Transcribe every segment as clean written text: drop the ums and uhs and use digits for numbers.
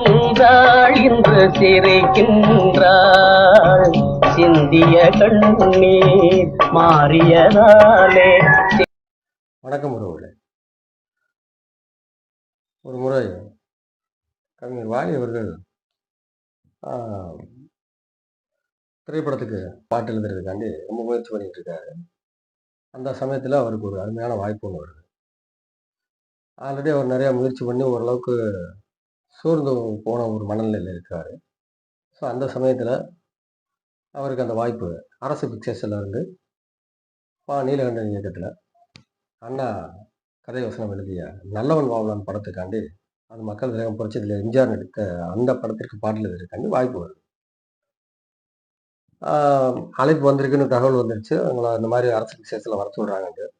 நின்றாள் இன்று சிரிக்கின்றாள் சிந்திய கண்ணீர் மாறியதாலே. வணக்கம் உறவுகளே. ஒரு முறை கவிஞர் வாலி அவர்கள் திரைப்படத்துக்கு பாட்டு எழுதுறதுக்காண்டி ரொம்ப முயற்சி பண்ணிட்டு இருக்காரு. அந்த சமயத்தில் அவருக்கு ஒரு அருமையான வாய்ப்பு ஒன்று வருது. ஆல்ரெடி அவர் நிறையா முயற்சி பண்ணி ஓரளவுக்கு சோர்ந்து போன ஒரு மனநிலையில் இருக்காரு. ஸோ அந்த சமயத்தில் அவருக்கு அந்த வாய்ப்பு அரசு பிக்சர்ஸில் இருந்து நீலகண்டன் இயக்கத்தில் அண்ணா கதை வசனம் எழுதிய நல்லவன் வாவலான் படத்துக்காண்டி அது மக்கள் திலகம் புரட்சியில் எம்ஜிஆர் நடித்த அந்த படத்திற்கு பாடல் எழுதுறதுக்காண்டி வாய்ப்பு வருது. அழைப்பு வந்திருக்குன்னு தகவல் வந்துருச்சு. அவங்கள அந்த மாதிரி அரசு பிக்சர்ஸில் வர சொல்கிறாங்க.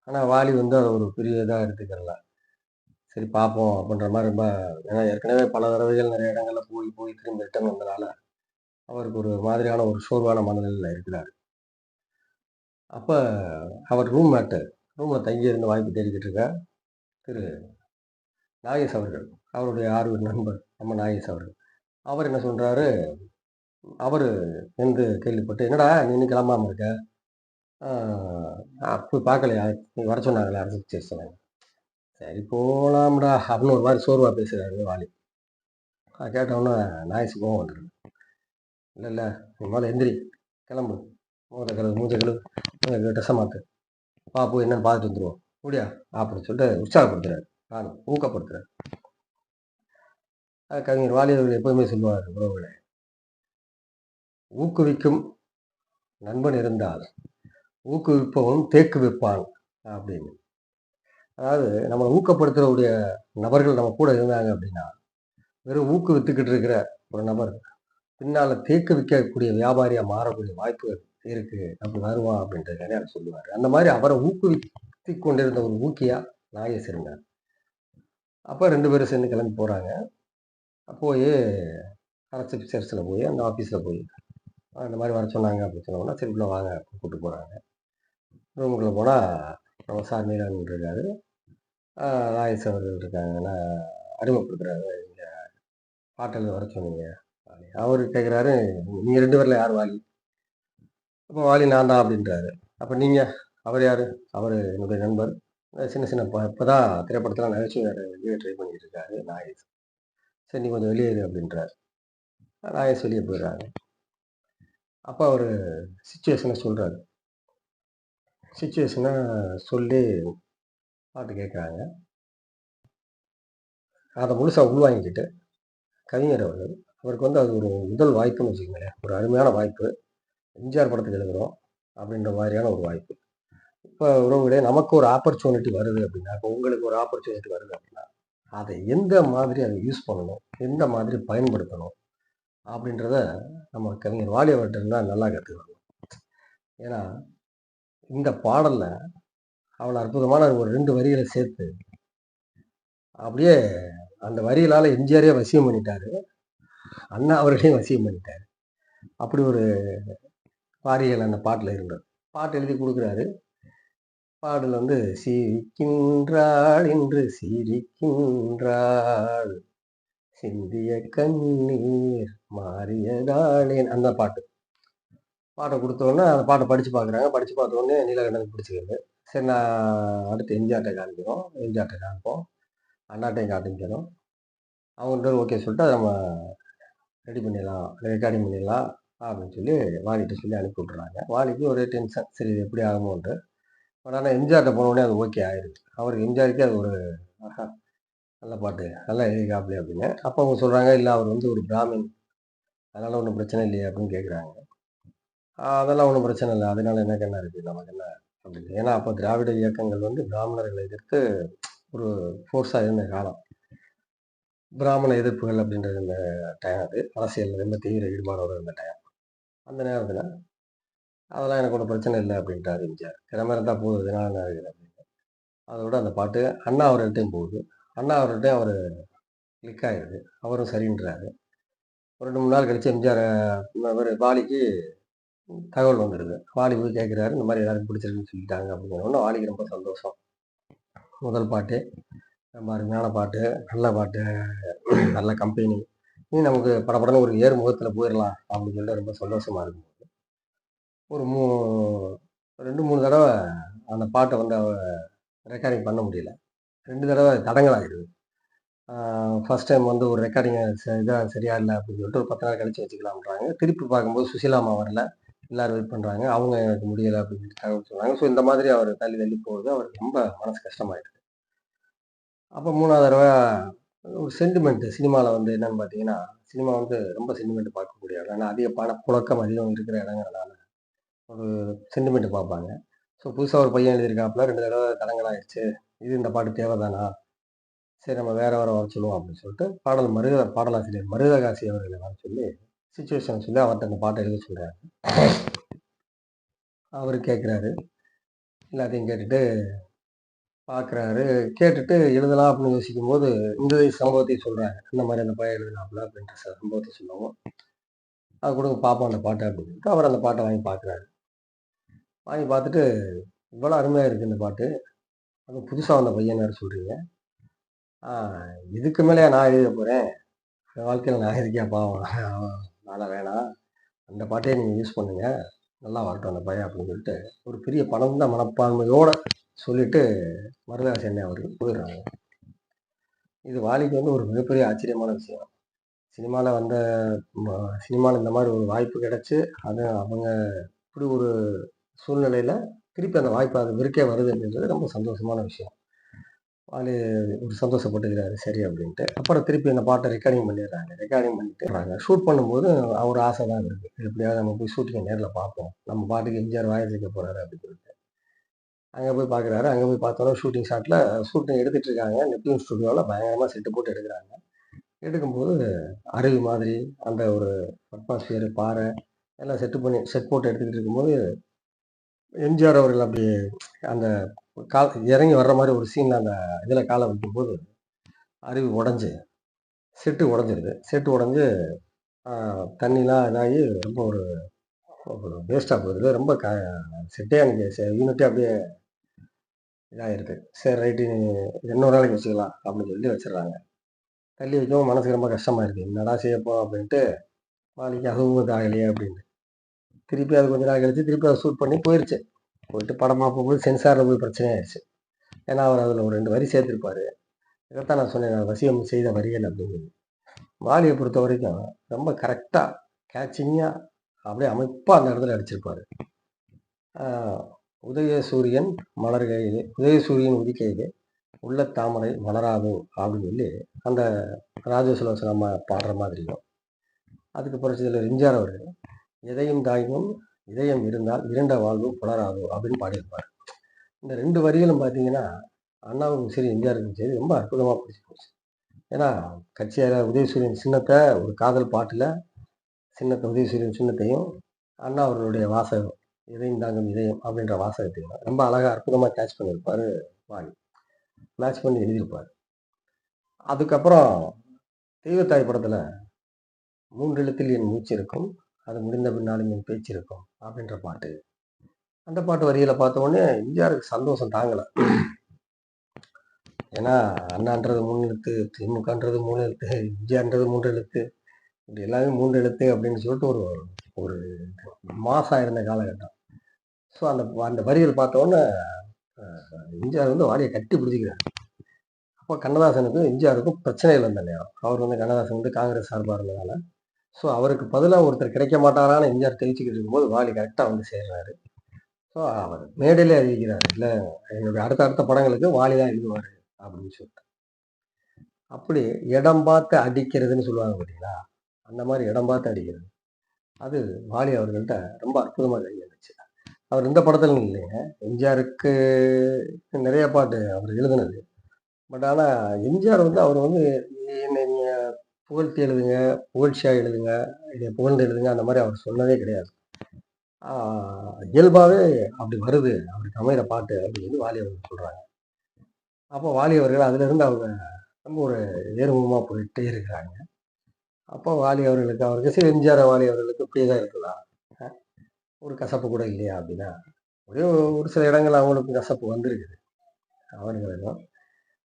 ஆனால் வாலி வந்து அதை ஒரு பெரிய இதாக எடுத்துக்கிறல. சரி பார்ப்போம் அப்படின்ற மாதிரி ரொம்ப, ஏன்னா ஏற்கனவே பல தடவைகள் நிறைய இடங்களில் போய் திரும்பி ரிட்டர்ன் வந்தனால அவருக்கு ஒரு மாதிரியான ஒரு சோர்வான மனநிலையில் இருக்கிறார். அப்போ அவர் ரூமில் தங்கி இருந்த வாய்ப்பு தேடிக்கிட்டு இருக்க திரு நாகேஷ் அவர்கள், அவருடைய ஆர்வ நண்பர் நம்ம நாகேஷ் அவர்கள், அவர் என்ன சொல்கிறாரு, அவர் என்று கேள்விப்பட்டு, என்னடா நீ இன்னும் கிளம்பாமல் இருக்க, போய் பார்க்கலையா, நீ வர சொன்னாங்களே அரசு சரி சொன்னாங்க, சரி போகலாம்டா அப்படின்னு ஒரு மாதிரி சோர்வாக பேசுகிறாரு வாலி. அதை கேட்டவுடனே நாய்ஸ் கோவம் வந்துடுது. இல்லை நீ முதல்ல எந்திரி, கிளம்பு, மூஞ்ச கழுவு ட்ரெஸ்ஸை மாற்று, போய் என்னன்னு பார்த்துட்டு வந்துடுவோம் முடியா அப்படின்னு சொல்லிட்டு உற்சாகப்படுத்துறாரு, நானும் ஊக்கப்படுத்துறாரு. கவிஞர் வாலி அவர்கள் எப்போதுமே சொல்லுவார், உறவுகளை ஊக்குவிக்கும் நண்பன் இருந்தால் ஊக்குவிப்பவனும் தேக்கு விற்பான் அப்படின்னு. அதாவது நம்மளை ஊக்கப்படுத்துறவுடைய நபர்கள் நம்ம கூட இருந்தாங்க அப்படின்னா, வெறும் ஊக்குவித்துக்கிட்டு இருக்கிற ஒரு நபர் பின்னால் தேக்கு விற்கக்கூடிய வியாபாரியாக மாறக்கூடிய வாய்ப்புகள் இருக்கு, அப்படி வருவான் அப்படின்றது நிறையா சொல்லுவார். அந்த மாதிரி அவரை ஊக்குவித்து கொண்டிருந்த ஒரு ஊக்கியா நாகேஷ் இருந்தார். அப்போ 2 பேரும் சேர்ந்து கிளம்பி போகிறாங்க. போய் அரசு பிக்சர்ஸில் போய் அந்த ஆஃபீஸில் போய் அந்த மாதிரி வர சொன்னாங்க அப்படின்னு சொன்னோம்னா, சரி உள்ள வாங்க கூப்பிட்டு போகிறாங்க. ரூமுக்குள்ளே போனால் நம்ம சார் நீலகண்டன் இருக்காரு, நாகேஷ் அவர்கள் இருக்காங்கன்னா அறிமுகப்படுத்துறாரு. இங்கே பாட்டில் வர சொன்னீங்க. அவர் கேட்குறாரு, நீங்கள் 2 பேரில் யார் வாலி? அப்போ வாலி நான் தான் அப்படின்றாரு. அப்போ நீங்கள், அவர் யார்? அவர் என்னுடைய நண்பர், சின்ன இப்போ தான் திரைப்படத்தில் நகைச்சுவை வெளியே ட்ரை பண்ணிட்டு இருக்காரு நாகேஷ். சரி நீ கொஞ்சம் வெளியேறு அப்படின்றார். நாகேஷ் வெளியே போயிடுறாரு. அப்போ அவர் சிச்சுவேஷனை சொல்கிறாரு. சிச்சுவேஷனை சொல்லி பாட்டு கேட்குறாங்க. அதை முழுசாக உள்வாங்கிக்கிட்டு கவிஞர் அவருக்கு வந்து அது ஒரு முதல் வாய்ப்புன்னு வச்சுக்கோங்களேன், ஒரு அருமையான வாய்ப்பு. எம்ஜிஆர் படத்துக்கு எழுதுகிறோம் அப்படின்ற மாதிரியான ஒரு வாய்ப்பு. இப்போ உறவுகளே, நமக்கு ஒரு ஆப்பர்ச்சுனிட்டி வருது அப்படின்னா, இப்போ உங்களுக்கு ஒரு ஆப்பர்ச்சுனிட்டி வருது அப்படின்னா, அதை எந்த மாதிரி அதை யூஸ் பண்ணணும், எந்த மாதிரி பயன்படுத்தணும் அப்படின்றத நம்ம கவிஞர் வாலி அவர்கிட்ட தான் நல்லா கற்றுக்கணும். ஏன்னா இந்த பாடலில் அவ்வளோ அற்புதமான ஒரு 2 வரிகளை சேர்த்து அப்படியே அந்த வரிகளால் எம்ஜிஆரே வசியம் பண்ணிட்டாரு, அண்ணா அவர்களையும் வசியம் பண்ணிட்டாரு. அப்படி ஒரு வாரிகள் அந்த பாட்டில் இருந்தது. பாட்டு எழுதி கொடுக்குறாரு. பாடல் வந்து சிரிக்கின்றாள் என்று சிரிக்கின்றாள் சிந்திய கண்ணீர் மாறியதாளேன், அந்த பாட்டை கொடுத்தோடனே அந்த பாட்டை படித்து பார்க்குறாங்க. படித்து பார்த்தோடனே நீலகண்டனுக்கு பிடிச்சிக்கிறது. சரி நான் அடுத்து எம்ஜிஆர்ட்டை காமிப்போம், அண்ணாட்டையும் காமிக்கிறோம், அவங்க ஓகே சொல்லிட்டு அதை நம்ம ரெக்கார்டிங் பண்ணிடலாம் அப்படின்னு சொல்லி வாலிகிட்ட சொல்லி அனுப்பி விட்றாங்க. வாலிக்கு ஒரே டென்ஷன், சரி இது எப்படி ஆகுமோன்ட்டு. ஆனால் எம்ஜிஆர்ட்ட போனோடனே அது ஓகே ஆயிடுது. அவருக்கு எம்ஜிஆருக்கே அது ஒரு நல்ல பாட்டு, நல்லா எழுதிக்காப்லே அப்படின்னு. அப்போ அவங்க சொல்கிறாங்க, இல்லை அவர் வந்து ஒரு பிராமின், அதனால் ஒன்றும் பிரச்சனை இல்லையே அப்படின்னு கேட்குறாங்க. அதெல்லாம் ஒன்றும் பிரச்சனை இல்லை, அதனால எனக்கு என்ன இருக்குது, நமக்கு என்ன அப்படின்னு. ஏன்னா அப்போ திராவிட இயக்கங்கள் வந்து பிராமணர்களை எதிர்த்து ஒரு ஃபோர்ஸாக இருந்த காலம். பிராமண எதிர்ப்புகள் அப்படின்றது இந்த டைம், அது அரசியல் ரொம்ப தீவிர ஈடுபாடோடு இருந்த டைம். அந்த நேரத்தில் அதெல்லாம் எனக்கு ஒன்றும் பிரச்சனை இல்லை அப்படின்ட்டார் எம்ஜிஆர். திறமை இருந்தால் போகுது, இதனால என்ன இருக்குது அப்படின்னு. அதோட அந்த பாட்டு அண்ணா அவர்கள்ட்டையும் போகுது. அண்ணா அவர்கள்ட்டையும் அவர் கிளிக் ஆகிடுது, அவரும் சரின்றாரு. ஒரு 2 3 நாள் கழித்து எம்ஜிஆர் வாலிக்கு தகவல் வந்துடுது. வாலி போய் கேட்குறாரு, இந்த மாதிரி எல்லாருக்கும் பிடிச்சிருக்குன்னு சொல்லிட்டாங்க அப்படிங்கிறோன்னா வாலிக்கு ரொம்ப சந்தோஷம். முதல் பாட்டே ரொம்ப அருமையான பாட்டு, நல்ல பாட்டு, நல்ல கம்பெனி. இனி நமக்கு படபடன்னு ஒரு ஏறுமுகத்துல போயிரலாம் அப்படின்னு சொல்லிட்டு ரொம்ப சந்தோஷமா இருக்கும். ஒரு 2, 3 தடவ அந்த பாட்ட வந்து ரெக்கார்டிங் பண்ண முடியல. 2 தடவ தடங்கல் ஆயிடுது. ஃபர்ஸ்ட் டைம் வந்து ஒரு ரெக்கார்டிங் இதா சரியா இல்ல அப்படின்னு சொல்லிட்டு ஒரு 10 நாள் கழிச்சு வச்சுக்கலாம்ன்றாங்க. திருப்பி பார்க்கும்போது சுசீலா அம்மா வரல. எல்லாரும் வெயிட் பண்றாங்க. அவங்க எனக்கு முடியல அப்படின்னு சொல்லி தகவல் சொல்றாங்க. ஸோ இந்த மாதிரி அவர் தள்ளி தள்ளி போகுது. அவருக்கு ரொம்ப மனசு கஷ்டமாயிடுது. அப்ப 3வது தடவ ஒரு சென்டிமெண்ட் சினிமால வந்து என்னன்னு பார்த்தீங்கன்னா, சினிமா வந்து ரொம்ப சென்டிமெண்ட் பார்க்கக்கூடிய இடம். ஏன்னா அதிக பணப்புழக்கம் அதிகம் இருக்கிற இடங்கிறனால ஒரு சென்டிமெண்ட் பார்ப்பாங்க. ஸோ புதுசா ஒரு பையன் எழுதியிருக்காப்புல 2 தடவ தடங்கலாயிருச்சு. இது இந்த பாட்டு தேவதானா? சரி நம்ம வேற வர சொல்லுவோம் அப்படின்னு சொல்லிட்டு பாடலாசிரியர் மருதகாசி அவர்களை வர சொல்லி சிச்சுவேஷன் சொல்லி அவர்ட்ட அந்த பாட்ட எழுத சொல்றாரு. அவரு கேட்குறாரு. எல்லாத்தையும் கேட்டுட்டு பார்க்குறாரு. கேட்டுட்டு எழுதலாம் அப்படின்னு யோசிக்கும்போது, இந்த சம்பவத்தை சொல்றாங்க. இந்த மாரி அந்த பையன் எழுதினாப்புல அப்படின்ற சம்பவத்த சொல்லவும், அது குடுங்க பார்ப்போம் அந்த பாட்ட அப்படின்னு சொல்லிட்டு, அவர் அந்த பாட்ட வாங்கி பார்க்குறாரு. வாங்கி பார்த்துட்டு, இவ்வளோ அருமையா இருக்கு இந்த பாட்டு. அதுவும் புதுசா வந்த பையன் வேற சொல்றீங்க. ஆ இதுக்கு மேலயா நான் எழுத போறேன்? என் வாழ்க்கையில நான் எதுக்குய்யா பாவம்? அதெல்லாம் வேணாம். அந்த பாட்டையே நீங்க யூஸ் பண்ணுங்க. நல்லா வரட்டும் அந்த பையன் அப்படின்னு சொல்லிட்டு, ஒரு பெரிய பணந்த மனப்பான்மையோட சொல்லிட்டு, மருதகாசி அண்ணன் அவர்கள் போயிடுறாங்க. இது வாலிக்கு வந்து ஒரு மிகப்பெரிய ஆச்சரியமான விஷயம். சினிமால வந்த சினிமால இந்த மாரி ஒரு வாய்ப்பு கிடைச்சு, அது அவங்க இப்படி ஒரு சூழ்நிலையில திருப்பி அந்த வாய்ப்பு அவருக்கே வருது அப்படின்றது ரொம்ப சந்தோஷமான விஷயம். வாலி ஒரு சந்தோஷப்பட்டுக்கிறாரு சரி அப்படின்ட்டு. அப்புறம் திருப்பி அந்த பாட்ட ரெக்கார்டிங் பண்ணிடுறாங்க. ரெக்கார்டிங் பண்ணிட்டு ஷூட் பண்ணும்போது ஒரு ஆசை தான் இருக்கு. எப்படியாவது நம்ம போய் ஷூட்டிங்க நேர்ல பார்ப்போம். நம்ம பாட்டுக்கு எம்ஜிஆர் வாய கேட்க போறாரு அப்படின்னு சொல்லிட்டு. அங்க போய் பார்க்குறாரு. அங்க போய் பார்த்தோம்னா ஷூட்டிங் ஷாட்ல ஷூட்டிங் எடுத்துட்டு இருக்காங்க. நெப்டியூன் ஸ்டுடியோல பயங்கரமா செட்டு போட்டு எடுக்குறாங்க. எடுக்கும்போது அருவி மாதிரி அந்த ஒரு அட்மாஸ்பியர், பாறை எல்லாம் செட் போட்டு எடுத்துக்கிட்டு இருக்கும்போது, எம்ஜிஆர் அவர்கள் அப்படி அந்த இறங்கி வர்ற மாரி ஒரு சீன்ல அந்த இதில கால வைக்கும்போது, அருவி உடைஞ்சு, செட்டு உடைஞ்சிருது. செட்டு உடைஞ்சு அ தண்ணிலாம் இதாகி ரொம்ப ஒரு வேஸ்ட்டா போயிருது. ரொம்ப செட்டே அன்னைக்கு யூனிட்டே அப்படியே இதாயிருது. சரி ரைட்டு இன்னொரு நாளைக்கு வச்சுக்கலாம் அப்படின்னு சொல்லி வச்சுடுறாங்க. தள்ளி வைக்கவும் மனசுக்கு ரொம்ப கஷ்டமா இருக்கு. என்னடா செய்ய போறோம் அப்படின்ட்டு, நாளைக்கு அதுவும் இதாகலையே அப்படின்னு. திருப்பி அது கொஞ்ச நாள் கழிச்சு திருப்பி அத ஷூட் பண்ணி போயிருச்சு. போயிட்டு படமா போகும்போது சென்சார்ல போய் பிரச்சனை ஆயிருச்சு. ஏன்னா, அவர் அதில ஒரு 2 வரி சேர்த்திருப்பாரு. இதத்தான் நான் சொன்னேன் வசியம் செய்த வரிகள் அப்படிங்கிறது. வாலிய பொறுத்தவரைக்கும் ரொம்ப கரெக்ட்டா, கேட்சிங்கா அப்படியே அமைப்பா அந்த இடத்துல அடிச்சிருப்பாரு. ஆ உதயசூரியன் மலர்கையிலே உதயசூரியன் உதிக்கையிலே உள்ளத் தாமரை மலராதோ அப்படின்னு சொல்லி அந்த ராஜசுலோசன அம்மா பாடுற மாதிரியும், அதுக்கு புரட்சித்தலைவர் எம்ஜிஆர் அவர்கள் எதையும் தாங்கும் இதயம் இருந்தால் இருண்ட வாழ்வும் புலராதோ அப்படின்னு பாடியிருப்பாரு. இந்த 2 வரிகளும் பார்த்தீங்கன்னா, அண்ணாவுக்கும் சரி, எம்ஜிஆருக்கும் சரி ரொம்ப அற்புதமா புடிச்சு போச்சு. ஏன்னா, கட்சியார உதயசூரியன் சின்னத்த ஒரு காதல் பாட்டுல உதயசூரியன் சின்னத்தையும், அண்ணா அவர்களுடைய வாசகம் "இதயம் தாங்கும் இதயம்" அப்படின்ற வாசகத்தையும் ரொம்ப அழகா அற்புதமா கேட்ச் பண்ணியிருப்பாரு வாலி. மேட்ச் பண்ணி எழுதியிருப்பாரு. அதுக்கப்புறம் தெய்வத்தாய் படத்துல 3 எழுத்தில் என் மூச்சு இருக்கும். அது முடிந்த பின்னாலும் என் பேச்சு இருக்கும் அப்படின்ற பாட்டு. அந்த பாட்டு வரிகள பார்த்த உடனே எம்ஜிஆருக்கு சந்தோஷம் தாங்கல. ஏன்னா, அண்ணான்றது 3 எழுத்து, திமுகன்றது 3 எழுத்து, எம்ஜிஆர்ன்றது 3 எழுத்து. இது எல்லாமே 3 எழுத்து அப்படின்னு சொல்லிட்டு ஒரு ஒரு மாஸா இருந்த காலகட்டம். ஸோ அந்த அந்த வரிகள் பார்த்த உடனே எம்ஜிஆர் வந்து வாலிய கட்டி பிடிச்சுக்கிறாரு. அப்போ கண்ணதாசனுக்கும் எம்ஜிஆருக்கும் பிரச்சனைகள் வந்த நேரம். அவர் வந்து கண்ணதாசன் வந்து காங்கிரஸ் சார்பா இருந்ததால, ஸோ அவருக்கு பதிலா ஒருத்தர் கிடைக்க மாட்டாரான்னு எம்ஜிஆர் தெளிச்சுக்கிட்டு இருக்கும்போது, வாலி கரெக்ட்டா வந்து சேர்றாரு. ஸோ அவர் மேடையிலே அறிவிக்கிறாரு. இல்ல என்னுடைய அடுத்த படங்களுக்கு வாலி தான் எழுதுவாரு அப்படின்னு சொல்லிட்டு. அப்படி இடம் பார்த்து அடிக்கிறதுன்னு சொல்லுவாங்க பார்த்தீங்களா? அந்த மாரி இடம் பார்த்து அடிக்கிறது. அது வாலி அவர்கள்ட்ட ரொம்ப அற்புதமா கையாண்டுச்சு. அவர் இந்த படத்துல இல்லைங்க. எம்ஜிஆருக்கு நிறைய பாட்டு அவர் எழுதுனது. பட் ஆனா, எம்ஜிஆர் வந்து அவர் வந்து என்ன நீங்க புகழ்த்தி எழுதுங்க, புகழ்ச்சியா எழுதுங்க, இத புகழ்ந்து எழுதுங்க அந்த மாரி அவர் சொன்னதே கிடையாது. ஆ இயல்பாவே அப்படி வருது. அவருக்கு அமையிற பாட்டு அப்படின்னு வாலி அவர்கள் சொல்றாங்க. அப்போ வாலி அவர்கள் அதிலிருந்து அவங்க ரொம்ப ஒரு ஏறுமுகமா போயிட்டே இருக்கிறாங்க. அப்போ வாலி அவருக்கு சரி எம்ஜிஆர் வாலி அவர்களுக்கு இப்படியே தான் இருக்குதா? அ ஒரு கசப்பு கூட இல்லையா? அப்படின்னா, ஒரே ஒரு சில இடங்கள்ல அவங்களுக்கும் கசப்பு வந்திருக்குது. அவர்களுக்கும்.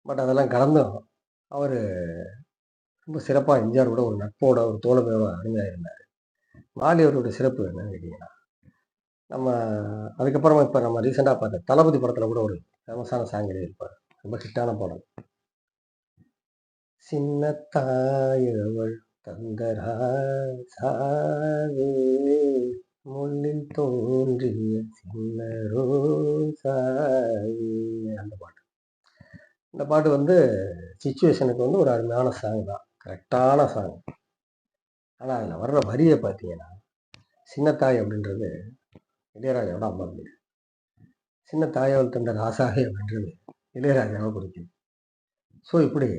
பட் அதெல்லாம் கடந்தும் அவர் ரொம்ப சிறப்பாக எம்ஜிஆர் கூட ஒரு நட்போட ஒரு தோழமையோட அருமையாக இருந்தார். வாலி அவருடைய சிறப்பு என்னன்னு கேட்டிங்கன்னா, நம்ம அதுக்கப்புறமா இப்போ நம்ம ரீசெண்டாக பார்த்த தளபதி படத்தில் கூட ஒரு ஃபேமஸான சாங் எழுதியிருப்பார். ரொம்ப ஹிட்டான பாடல். சின்ன தாயவள் தந்தராசாவே முள்ளில் தோன்றிய சின்ன ரோசாவே. அந்த பாட்டு இந்த பாட்டு வந்து சிச்சுவேஷனுக்கு வந்து ஒரு அருமையான சாங் தான், கரெக்டான சாங். ஆனால் அதில் வர்ற வரியை பார்த்தீங்கன்னா, சின்னத்தாய் அப்படின்றது இளையராஜாவோட அம்மா பேர். சின்ன தாயவள் தந்த ராசாவே அப்படின்றது இளையராஜாவை குறிக்குது. ஸோ இப்படி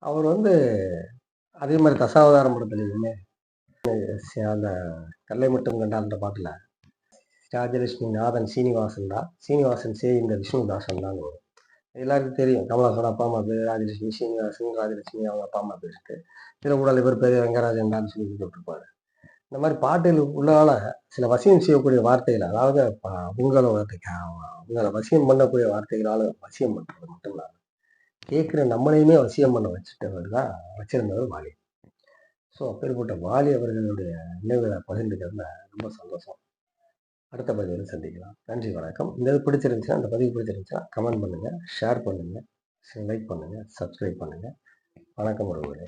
அவர் வந்து அதே மாதிரி தசாவதாரம் படத்துலையுமே அந்த கல்லை மட்டும் கண்டான்ற பாட்டில் ராஜலட்சுமி நாதன் சீனிவாசன் தான், சீனிவாசன் சே இந்த விஷ்ணுதாசன் தான் வரும். எல்லாருக்கும் தெரியும் கமலாசோட அப்பா அம்மா பேர் ராஜலட்சுமி, சீனிவாசன் ராஜலட்சுமி அவங்க அப்பா அம்மா பேருக்கு. இதில் கூட இவர் பெரிய வெங்கராஜன் தான் சொல்லி விட்டுருப்பாரு. இந்த மாதிரி பாட்டில் உள்ளால சில வசியம் செய்யக்கூடிய வார்த்தைகள், அதாவது அவங்கள வசியம் பண்ணக்கூடிய வார்த்தைகளால் வசியம் பண்ணுறது மட்டும் இல்லாமல் கேட்குற நம்மளையுமே வசியம் பண்ண வச்சிருந்தவர் வாலி. ஸோ அப்பேற்பட்ட வாலி அவர்களுடைய நினைவுகளை பகிர்ந்துக்கிறதுல ரொம்ப சந்தோஷம். அடுத்த பதிவில் சந்திக்கலாம். நன்றி, வணக்கம். இந்த இது பிடிச்சிருந்துச்சுன்னா, இந்த பதிவு பிடிச்சிருந்துச்சுன்னா கமெண்ட் பண்ணுங்கள், ஷேர் பண்ணுங்கள், லைக் பண்ணுங்கள், சப்ஸ்கிரைப் பண்ணுங்கள். வணக்கம் உறவுகளே.